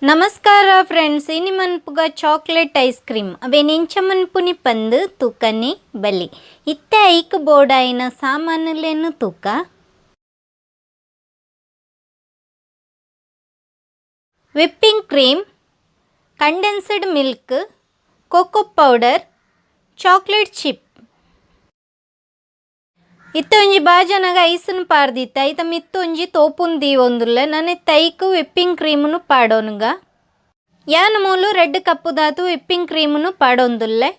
ನಮಸ್ಕಾರ ಫ್ರೆಂಡ್ಸ್, ಇನಿ ಮನ್ಪುಗ chocolate ice cream ಅವೇನೆಂಚ ಮನ್ಪುನಿ ಪಂದು ತೂಕನೆ ಬಲಿ ಇತ್ತೆ ಐಕ್ ಬೋಡಾಯಿನ ಸಾಮಾನುಲೇನು ತೂಕ whipping cream, condensed milk, cocoa powder, chocolate chip. ಇತ್ತ ಒಂಜಿ ಬಾಜನಗ ಐಸನ್ ಪಾರ್ದಿತ್ತ ಐತ ಮಿತ್ತು ಒಂಜಿ ತೋಪುನ್ ದೀವೊಂದುಲ್ಲೆ ನನೆತ್ತ ಐಕ್ ವಿಪ್ಪಿಂಗ್ ಕ್ರೀಮ್ನು ಪಾಡೋನುಗ ಯಾನ್ ಮೂಲು ರೆಡ್ ಕಪ್ಪುದಾತು ವಿಪ್ಪಿಂಗ್ ಕ್ರೀಮ್ನು ಪಾಡೊಂದುಲ್ಲೆ.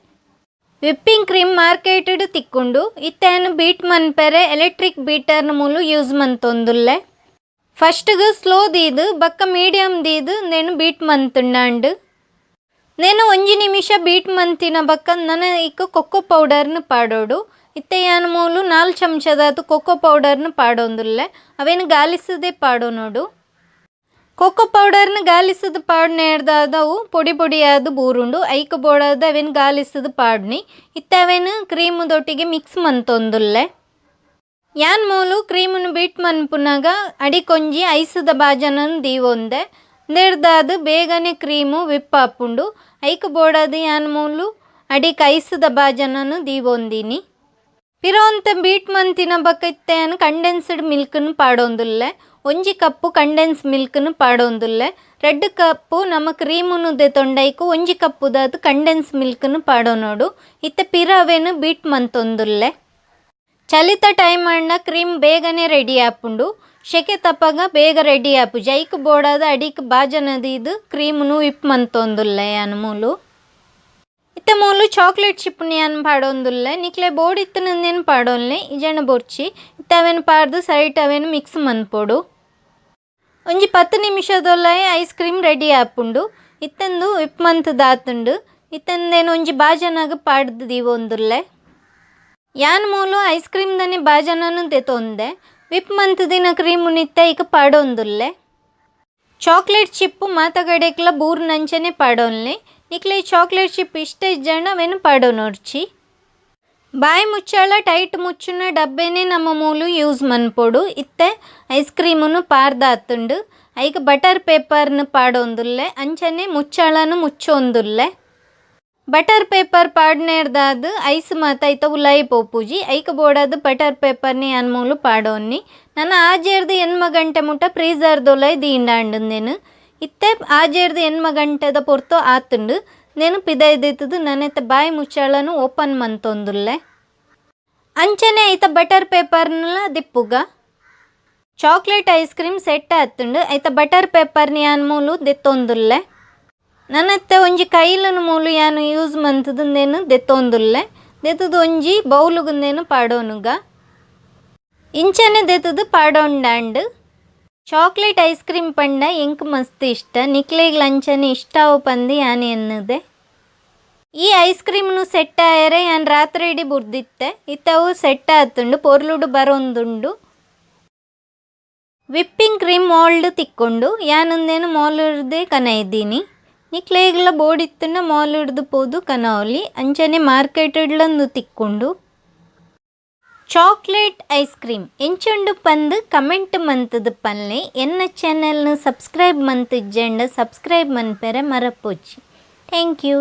ವಿಪ್ಪಿಂಗ್ ಕ್ರೀಮ್ ಮಾರ್ಕೆಟಡ್ ತಿಕ್ಕುಂಡು ಇತ್ತೇನು ಬೀಟ್ ಮನ್ಪೆರೆ ಎಲೆಕ್ಟ್ರಿಕ್ ಬೀಟರ್ನ ಮೂಲು ಯೂಸ್ ಮಂತೊಂದುಲ್ಲೆ. ಫಸ್ಟ್ಗ್ ಸ್ಲೋ ದೀದು ಬಕ್ಕ ಮೀಡಿಯಮ್ ದೀದು ನೇನು ಬೀಟ್ ಮಂತುಂಡಾಂಡು. ನೇನು ಒಂಜಿ ನಿಮಿಷ ಬೀಟ್ ಮಂತಿನ ಬಕ್ಕ ನನ ಇಕ್ಕ ಕೊಕ್ಕೋ ಪೌಡರ್ನು ಪಾಡೋಡು. ಇತ್ತೆ ಯಾನ್ ಮೂಲು 4 ಚಮಚದಾತು ಕೊಕ್ಕೋ ಪೌಡರ್ನು ಪಾಡೊಂದುಲ್ಲೆ ಅವೇನು ಗಾಲಿಸದೆ ಪಾಡೋ ನೋಡು. ಕೊಕ್ಕೋ ಪೌಡರ್ನ ಗಾಲಿಸದು ಪಾಡ್ನೇಡ್ದಾದವು ಪೊಡಿ ಪೊಡಿಯಾದ ಬೂರುಂಡು ಐಕ್ ಬೋಡಾದ ಅವೇನು ಗಾಲಿಸದು ಪಾಡ್ನಿ ಇತ್ತೆ ಅವೇನು ಕ್ರೀಮುದೊಟ್ಟಿಗೆ ಮಿಕ್ಸ್ ಮಂತೊಂದುಲ್ಲೆ. ಯಾನ್ ಮೂಲು ಕ್ರೀಮನ್ನು ಬೀಟ್ ಮನ್ಪುನಾಗ ಅಡಿಕೊಂಜಿ ಐಸದ ಬಾಜನನ್ನು ದೀವೊಂದೆ ನೆಡ್ದಾದ ಬೇಗನೆ ಕ್ರೀಮು ವಿಪ್ಪಾಪುಂಡು ಐಕ್ ಬೋಡಾದ ಯಾನ್ ಮೂಲು ಅಡಿಕ್ ಐಸದ ಬಾಜನನ್ನು ದೀವೊಂದಿನಿ. ಪಿರೋಂತ ಬೀಟ್ ಮಂತಿನ ಬಕ್ಕ ಇತ್ತೇನು ಕಂಡೆನ್ಸ್ಡ್ ಮಿಲ್ಕ್ನು ಪಾಡೊಂದುಲ್ಲೆ. ಒಂಜಿ ಕಪ್ಪು ಕಂಡೆನ್ಸ್ ಮಿಲ್ಕ್ನು ಪಾಡೊಂದುಲ್ಲೆ. 2 ಕಪ್ಪು ನಮ್ಮ ಕ್ರೀಮುನು ದೆತೊಂಡೈಕು ಒಂಜಿ ಕಪ್ಪುದಾತು ಕಂಡೆನ್ಸ್ ಮಿಲ್ಕ್ನು ಪಾಡೋನೋಡು. ಇತ್ತೆ ಪಿರ ಅವೇನು ಬೀಟ್ ಮಂತೊಂದುಲ್ಲೆ. ಚಲಿತ ಟೈಮ್ ಅಂಡ ಕ್ರೀಮ್ ಬೇಗನೆ ರೆಡಿ ಆಪುಂಡು. ಶೆಕೆ ತಪ್ಪಗ ಬೇಗ ರೆಡಿ ಆಪು ಜೈಕ್ ಬೋಡಾದ ಅಡಿಕ್ ಬಾಜನದಿದು ಕ್ರೀಮ್ನು ವಿಪ್ ಮಂತೊಂದುಲ್ಲೆ ಯಾನ್ ಮೂಲು. ಇತ್ತೆ ಮೂಲು ಚಾಕ್ಲೇಟ್ ಚಿಪ್ನ ಯಾನ್ ಪಾಡೊಂದುಲ್ಲೆ ನಿಕ್ಲೆ ಬೋರ್ಡ್ ಇತ್ತನೇನು ಪಾಡೋನ್ಲೆ ಇಜಣ ಬೊರ್ಚಿ ಇತ್ತೆ ಅವೇನು ಪಾಡ್ದು ಸೈಟ್ ಅವೇನು ಮಿಕ್ಸ್ ಮನ್ಪೊಡು. ಒಂಜಿ 10 ನಿಮಿಷದೊಲ್ಲೆ ಐಸ್ ಕ್ರೀಮ್ ರೆಡಿ ಆಪುಂಡು. ಇತ್ತಂದು ವಿಪ್ ಮಂತದಾತುಂಡು ಇತ್ತಂದೇನು ಒಂಜಿ ಬಾಜನಾಗ ಪಾಡ್ದು ದೀವೊಂದುಲ್ಲೆ. ಯಾನ್ ಮೂಲು ಐಸ್ ಕ್ರೀಮ್ದನೆ ಬಾಜನನು ದೆತೊಂದೆ ವಿಪ್ ಮಂತದಿನ ಕ್ರೀಮುನಿತ್ತ ಇಕ ಪಾಡೊಂದುಲ್ಲೆ. ಚಾಕ್ಲೇಟ್ ಚಿಪ್ಪು ಮಾತಗಡೆಕ್ಲ ಬೂರ್ ನಂಚನೆ ಪಾಡೋನ್ಲೆ ನಿಕ್ಲೆ ಚಾಕ್ಲೇಟ್ ಚಿಪ್ ಇಷ್ಟೇ ಜನ ಅವೇನು ಪಾಡೋ ನೋಡ್ಚಿ. ಬಾಯಿ ಮುಚ್ಚಾಳ ಟೈಟ್ ಮುಚ್ಚುನ ಡಬ್ಬೆನೇ ನಮ್ಮ ಮೂಲು ಯೂಸ್ ಮನ್ಪೊಡು. ಇತ್ತೆ ಐಸ್ ಕ್ರೀಮನ್ನು ಪಾರ್ದಾತುಂಡು ಐಕ್ ಬಟರ್ ಪೇಪರ್ನ ಪಾಡೊಂದುಲ್ಲೆ ಅಂಚನೆ ಮುಚ್ಚಾಳನು ಮುಚ್ಚೊಂದುಲ್ಲೆ. ಬಟರ್ ಪೇಪರ್ ಪಾಡ್ನೇಡ್ದಾದ ಐಸ್ ಮಾತ ಐತ ಉಲಾಯಿ ಪೋಪುಜಿ ಐಕ್ ಬೋಡಾದ ಬಟರ್ ಪೇಪರ್ನಿ ಯಾನ್ ಮೂಲು ಪಾಡೋನ್ನಿ. ನನ್ನ ಆಜೇರ್ದು 8 ಗಂಟೆ ಮುಟ್ಟ ಫ್ರೀಜರ್ದೊಲಾಯಿ ದೀಂಡಾಂಡು ಇತ್ತೆ ಆಜೇರ್ದು 8 ಗಂಟೆದ ಪೊರ್ತು ಆತುಂಡು ನೇನು ಪಿದೈದಿತ್ತದು ನನೆತ್ತ ಬಾಯಿ ಮುಚ್ಚಾಳನು ಓಪನ್ ಮಂತೊಂದುಲ್ಲೆ. ಅಂಚನೆ ಐತ ಬಟರ್ ಪೇಪರ್ನ ದಿಪ್ಪುಗ ಚಾಕ್ಲೇಟ್ ಐಸ್ ಕ್ರೀಮ್ ಸೆಟ್ ಆತುಂಡು ಐತ ಬಟರ್ ಪೇಪರ್ನ ಯಾನ್ ಮೂಲು ದೆತ್ತೊಂದುಲ್ಲೆ. ನನ್ನತ್ತೆ ಒಂಜಿ ಕೈಲನ ಮೂಲು ಯಾನು ಯೂಸ್ ಮಂತದಂದೇನು ದೆತ್ತೊಂದುಲ್ಲೆ. ದೆತ್ತದು ಒಂಜಿ ಬೌಲುಗುಂದೇನು ಪಾಡೋನುಗ ಇಂಚನೆ ದೆತ್ತದು ಪಾಡೊಂಡಾಂಡು. ಚಾಕ್ಲೇಟ್ ಐಸ್ ಕ್ರೀಮ್ ಪಂಡ ಎಂಕ್ ಮಸ್ತ್ ಇಷ್ಟ ನಿಕ್ಲೆಗ್ ಲಂಚನೆ ಇಷ್ಟಾವು ಪಂದು ಯಾನು ಎನ್ನದೆ. ಈ ಐಸ್ ಕ್ರೀಮ್ನು ಸೆಟ್ ಆಯರೆ ಯಾನ್ ರಾತ್ರಿ ಇಡೀ ಬುರ್ದಿತ್ತೆ ಇತ್ತವು ಸೆಟ್ ಆತುಂಡು ಪೊರ್ಲುಡು ಬರೊಂದುಂಡು. ವಿಪ್ಪಿಂಗ್ ಕ್ರೀಮ್ ಮೋಲ್ಡ್ ತಿಕ್ಕೊಂಡು ಯಾನೊಂದೇನು ಮೋಲ್ಡ್ದೆ ಕನ ಇದ್ದೀನಿ ನಿಕ್ಲೆಗ್ಲ ಬೋಡಿತ್ತುಂಡ ಮೋಲ್ಡ್ದು ಪೋದು ಕನವಲಿ ಅಂಚನೆ ಮಾರ್ಕೆಟಡ್ಲಂದು ತಿಕ್ಕೊಂಡು. ಚಾಕ್ಲೇಟ್ ಐಸ್ ಕ್ರೀಮ್ ಎಂಚುಂಡು ಪಂದು ಕಮೆಂಟ್ ಮಂತದು ಪನ್ಲೆ ಎನ್ನ ಚಾನೆಲ್ನು ಸಬ್ಸ್ಕ್ರೈಬ್ ಮಂತಿಜ್ಜೆಂಡ ಸಬ್ಸ್ಕ್ರೈಬ್ ಮನ್ಪೆರೆ ಮರಪೊಚ್ಚಿ. Thank you.